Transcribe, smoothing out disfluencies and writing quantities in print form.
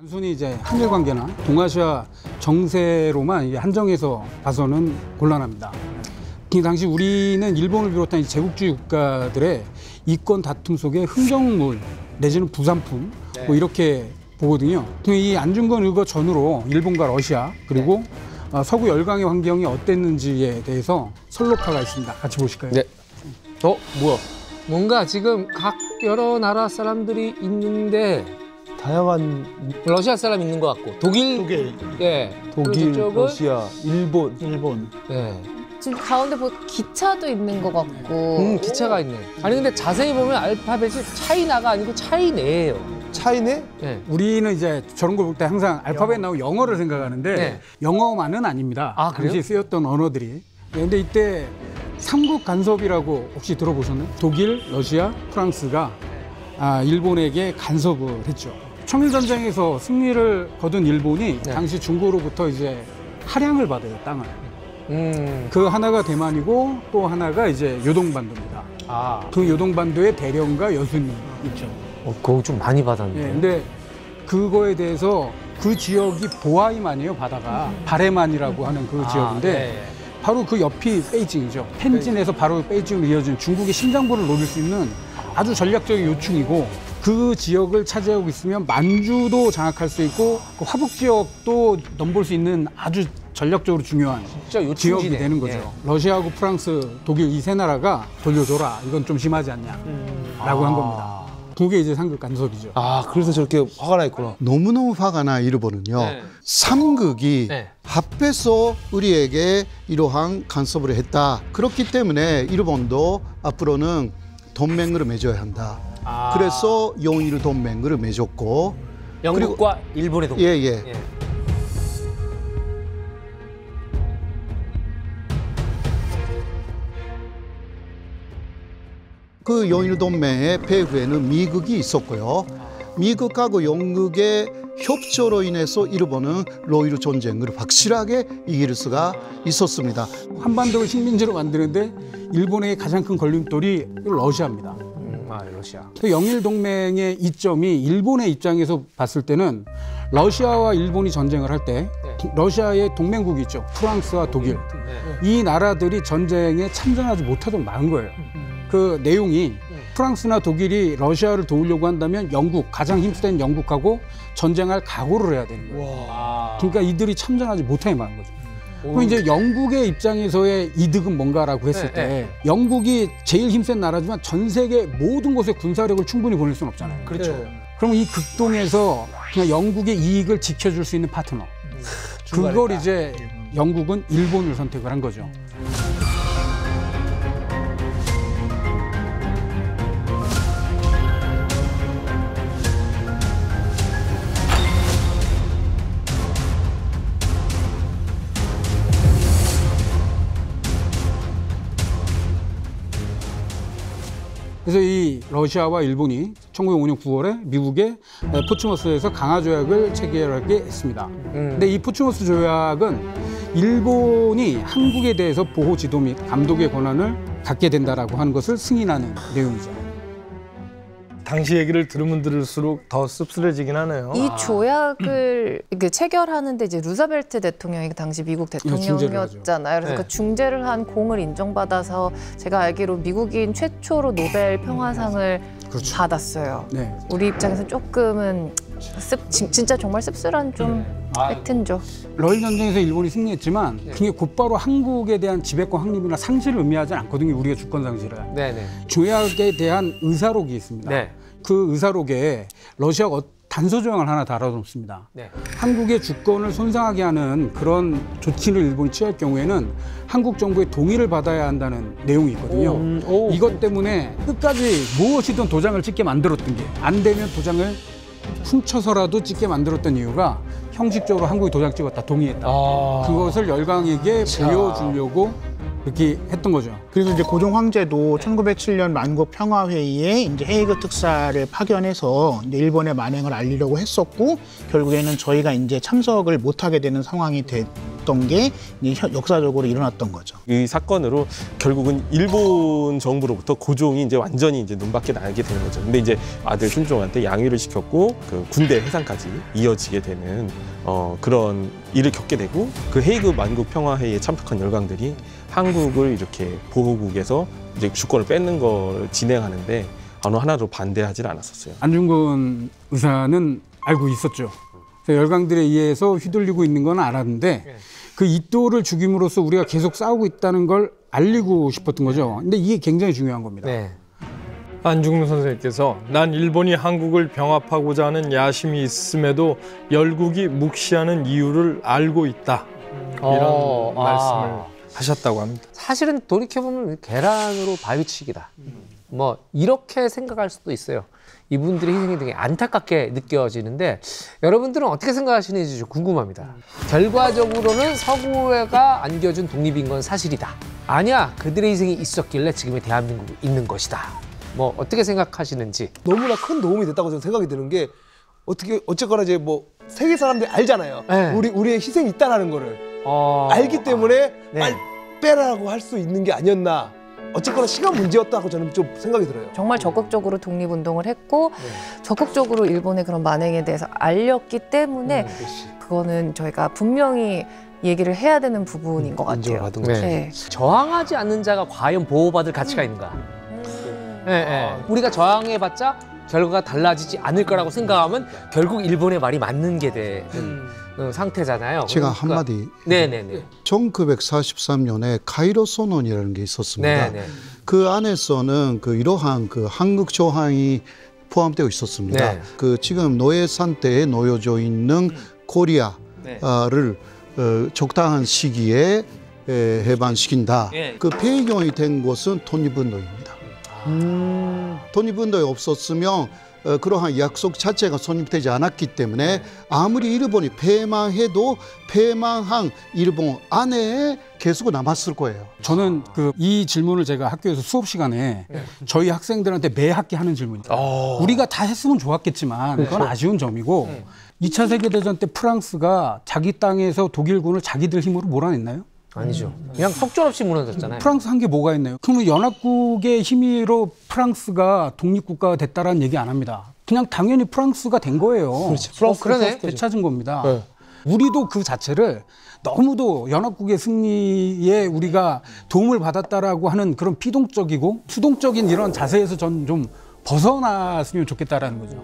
단순히 이제 한일 관계나 동아시아 정세로만 이게 한정해서 봐서는 곤란합니다. 그 당시 우리는 일본을 비롯한 이 제국주의 국가들의 이권 다툼 속에 흥정물 내지는 부산품 뭐 이렇게 보거든요. 이 안중근 의거 전후로 일본과 러시아 그리고 서구 열강의 환경이 어땠는지에 대해서 설록화가 있습니다. 같이 보실까요? 네. 뭐야? 뭔가 지금 각 여러 나라 사람들이 있는데 다양한 러시아 사람 있는 것 같고 독일, 예, 독일, 쪽은 러시아, 일본. 예, 지금 가운데 기차도 있는 것 같고. 기차가 있네. 아니 근데 자세히 보면 알파벳이 차이나가 아니고 차이네예요. 차이네? 예. 우리는 이제 저런 걸 볼 때 항상 알파벳 나오고 영어를 생각하는데 네. 영어만은 아닙니다. 아, 그래요? 당시에 쓰였던 언어들이. 근데 이때 삼국 간섭이라고 혹시 들어보셨나요? 독일, 러시아, 프랑스가 일본에게 간섭을 했죠. 청일전쟁에서 승리를 거둔 일본이 당시 중국으로부터 이제 할양을 받아요, 땅을. 그 하나가 대만이고 또 하나가 이제 요동반도입니다. 그 요동반도의 대령과 여순이 있죠. 그거 좀 많이 받았는데. 예, 근데 그거에 대해서 그 지역이 보하이만이에요, 바다가. 바레만이라고 하는 그 지역인데 바로 그 옆이 베이징이죠. 텐진에서 바로 베이징으로 이어진 중국의 심장부를 노릴 수 있는 아주 전략적인 요충이고 그 지역을 차지하고 있으면 만주도 장악할 수 있고 그 화북 지역도 넘볼 수 있는 아주 전략적으로 중요한 지역이 되는 거죠. 러시아하고 프랑스, 독일 이 세 나라가 돌려줘라. 이건 좀 심하지 않냐 라고 한 겁니다. 그게 이제 삼국 간섭이죠. 그래서 저렇게 화가 나 있구나. 너무너무 화가 나 일본은요. 삼국이 합해서 우리에게 이러한 간섭을 했다. 그렇기 때문에 일본도 앞으로는 동맹을 맺어야 한다. 그래서 영일 동맹을 맺었고 영국과 일본의 동맹. 예. 그 영일 동맹의 배후에는 미국이 있었고요. 미국하고 영국의 협조로 인해서 일본은 로이루 전쟁을 확실하게 이길 수가 있었습니다. 한반도를 식민지로 만드는데 일본의 가장 큰 걸림돌이 러시아입니다. 러시아. 그 영일 동맹의 이점이 일본의 입장에서 봤을 때는 러시아와 일본이 전쟁을 할 때 러시아의 동맹국이 있죠. 프랑스와 독일. 이 나라들이 전쟁에 참전하지 못하도록 막은 거예요. 그 내용이 프랑스나 독일이 러시아를 도우려고 한다면 영국, 가장 힘센 영국하고 전쟁할 각오를 해야 되는 거예요. 그러니까 이들이 참전하지 못하게 막은 거죠. 그럼 이제 영국의 입장에서의 이득은 뭔가라고 했을 때 영국이 제일 힘센 나라지만 전 세계 모든 곳에 군사력을 충분히 보낼 수는 없잖아요. 그렇죠. 그럼 이 극동에서 그냥 영국의 이익을 지켜줄 수 있는 파트너. 그걸 이제 영국은 일본을 선택을 한 거죠. 그래서 이 러시아와 일본이 1905년 9월에 미국의 포츠머스에서 강화 조약을 체결하게 했습니다. 근데 이 포츠머스 조약은 일본이 한국에 대해서 보호 지도 및 감독의 권한을 갖게 된다라고 하는 것을 승인하는 내용이죠. 당시 얘기를 들으면 들을수록 더 씁쓸해지긴 하네요. 이 조약을 체결하는데 이제 루자벨트 대통령이 당시 미국 대통령이었잖아요. 그래서 그 중재를 한 공을 인정받아서 제가 알기로 미국인 최초로 노벨 평화상을 받았어요. 우리 입장에서 조금은 진짜 정말 씁쓸한 좀 팩트죠. 러일 전쟁에서 일본이 승리했지만 그게 곧바로 한국에 대한 지배권 확립이나 상실을 의미하지 않거든요. 우리가 주권 상실을. 조약에 대한 의사록이 있습니다. 그 의사록에 러시아가 단서 조항을 하나 달아놓습니다. 한국의 주권을 손상하게 하는 그런 조치를 일본이 취할 경우에는 한국 정부의 동의를 받아야 한다는 내용이 있거든요. 이것 때문에 끝까지 무엇이든 도장을 찍게 만들었던 게 안 되면 도장을 훔쳐서라도 찍게 만들었던 이유가 형식적으로 한국이 도장 찍었다, 동의했다. 그것을 열강에게 보여주려고 그렇게 했던 거죠. 그래서 이제 고종 황제도 1907년 만국 평화회의에 이제 헤이그 특사를 파견해서 이제 일본의 만행을 알리려고 했었고 결국에는 저희가 이제 참석을 못하게 되는 상황이 있었던 게 이제 역사적으로 일어났던 거죠. 이 사건으로 결국은 일본 정부로부터 고종이 이제 완전히 이제 눈밖에 나게 되는 거죠. 근데 이제 아들 순종한테 양위를 시켰고 그 군대 해상까지 이어지게 되는 그런 일을 겪게 되고 그 헤이그 만국 평화회의에 참석한 열강들이 한국을 이렇게 보호국에서 이제 주권을 뺏는 걸 진행하는데 어느 하나도 반대하지는 않았었어요. 안중근 의사는 알고 있었죠. 열강들에 의해서 휘둘리고 있는 건 알았는데 그 이토를 죽임으로써 우리가 계속 싸우고 있다는 걸 알리고 싶었던 거죠. 근데 이게 굉장히 중요한 겁니다. 네. 안중근 선생님께서 난 일본이 한국을 병합하고자 하는 야심이 있음에도 열국이 묵시하는 이유를 알고 있다. 이런 말씀을 하셨다고 합니다. 사실은 돌이켜보면 계란으로 바위치기다. 뭐 이렇게 생각할 수도 있어요. 이분들의 희생이 되게 안타깝게 느껴지는데 여러분들은 어떻게 생각하시는지 좀 궁금합니다. 결과적으로는 서구가 안겨준 독립인 건 사실이다. 아니야, 그들의 희생이 있었길래 지금의 대한민국이 있는 것이다. 뭐 어떻게 생각하시는지. 너무나 큰 도움이 됐다고 저는 생각이 드는 게 어쨌거나 이제 뭐 세계 사람들이 알잖아요. 네. 우리의 희생이 있다라는 거를 알기 때문에 네. 빨리 빼라고 할 수 있는 게 아니었나. 어쨌거나 시간 문제였다고 저는 좀 생각이 들어요. 정말 적극적으로 독립운동을 했고 적극적으로 일본의 그런 만행에 대해서 알렸기 때문에 그거는 저희가 분명히 얘기를 해야 되는 부분인 것 같아요. 네. 저항하지 않는 자가 과연 보호받을 가치가 있는가. 우리가 저항해봤자 결과가 달라지지 않을 거라고 생각하면 결국 일본의 말이 맞는 게 되는 상태잖아요. 제가 그러니까. 한마디. 네네네. 1943년에 카이로 선언이라는 게 있었습니다. 네네. 그 안에서는 이러한 한국 조항이 포함되어 있었습니다. 네. 지금 노예 상태에 놓여져 있는 코리아를 적당한 시기에 해방시킨다. 그 배경이 된 것은 독립운동입니다. 독립운동이 없었으면 그러한 약속 자체가 성립되지 않았기 때문에 아무리 일본이 패망해도 패망한 일본 안에 계속 남았을 거예요. 저는 이 질문을 제가 학교에서 수업 시간에 저희 학생들한테 매 학기 하는 질문이에요. 우리가 다 했으면 좋았겠지만 그건 아쉬운 점이고 2차 세계대전 때 프랑스가 자기 땅에서 독일군을 자기들 힘으로 몰아냈나요? 아니죠. 그냥 속절없이 무너졌잖아요. 프랑스 한 게 뭐가 있나요? 그러면 연합국의 힘으로 프랑스가 독립국가가 됐다라는 얘기 안 합니다. 그냥 당연히 프랑스가 된 거예요. 그렇지. 프랑스 되찾은 겁니다. 네. 우리도 그 자체를 너무도 연합국의 승리에 우리가 도움을 받았다라고 하는 그런 피동적이고 수동적인 이런 자세에서 전 좀 벗어났으면 좋겠다라는 거죠.